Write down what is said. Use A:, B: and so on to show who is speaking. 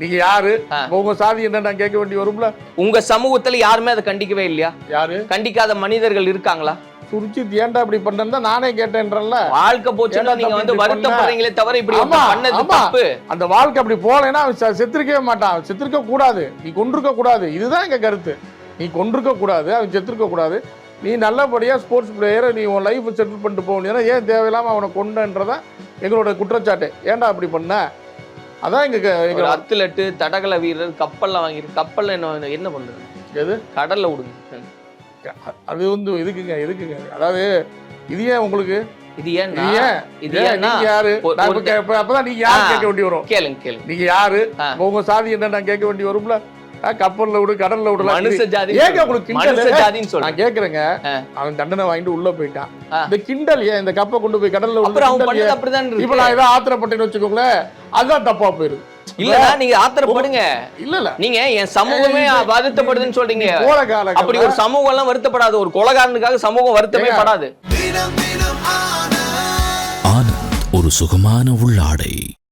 A: நீங்க யாரு, உங்க சாதி என்ன நான் கேட்க வேண்டி வரும்ல.
B: உங்க சமூகத்துல யாருமே அதை கண்டிக்கவே இல்லையா?
A: யாரு
B: கண்டிக்காத மனிதர்கள் இருக்காங்களா?
A: சுருச்சித் ஏன்டா இப்படி பண்ணா நானே கேட்டேன்றல்ல.
B: வாழ்க்கை போச்சுன்னா நீங்க வந்து வருத்தப்படுறீங்களே தவிர இப்படி பண்ணது தப்பு.
A: அந்த வாழ்க்கை அப்படி போலேன்னா அவன் செத்துருக்கவே மாட்டான். செத்துருக்க கூடாது, நீ கொண்டிருக்க கூடாது. இதுதான் எங்க கருத்து. நீ கொண்டிருக்க கூடாது, அவன் செத்துருக்க கூடாது. நீ நல்லபடியா ஸ்போர்ட்ஸ் பிளேயரை நீ உன் லைஃப் செட்டில் பண்ணிட்டு போக வேண்டியதுனா ஏன் தேவையில்லாம அவனை கொண்டன்றதா எங்களோட குற்றச்சாட்டு. ஏன்டா அப்படி பண்ண? அதான் எங்க
B: அத்லெட், தடகள வீரர் கப்பல்லாம் வாங்கிட்டு கப்பல்ல என்ன பண்றது? எது கடல்ல விடுங்க.
A: அது வந்து எதுக்குங்க அதாவது இது ஏன் உங்களுக்கு
B: இது ஏன்
A: யாரு அப்பதான் நீங்க யாரு கேட்க வேண்டி வரும்.
B: கேளுங்க
A: நீங்க யாரு, உங்க சாதி என்ன நான் கேட்க வேண்டி வரும்ல. கப்பல்ல விடு, கடல்ல விடலாம்.
B: மனுஷ ஜாதி
A: ஏங்க உங்களுக்கு
B: மனுஷ ஜாதின்னு சொல்றேன்.
A: நான் கேக்குறேங்க, அவன் தண்டனை வாங்கிட்டு உள்ள போயிட்டான். இந்த கிண்டல் ஏன் இந்த கப்பை கொண்டு போய் கடல்ல விடு?
B: அப்படிதான்
A: இப்ப நான் ஏதாவது ஆத்திரப்பட்டேன்னு வச்சுக்கோங்களேன், அதுதான் தப்பா போயிருது.
B: இல்லடா, நீங்க ஆத்திரப்படுங்க.
A: இல்ல
B: நீங்க என் சமூகமே வருத்தப்படுதுன்னு சொல்றீங்க. அப்படி ஒரு சமூகம் எல்லாம் வருத்தப்படாது. ஒரு கொலைகாரனுக்காக சமூகம் வருத்தமே படாது.
C: ஆனந்த், ஒரு சுகமான உள்ளாடை.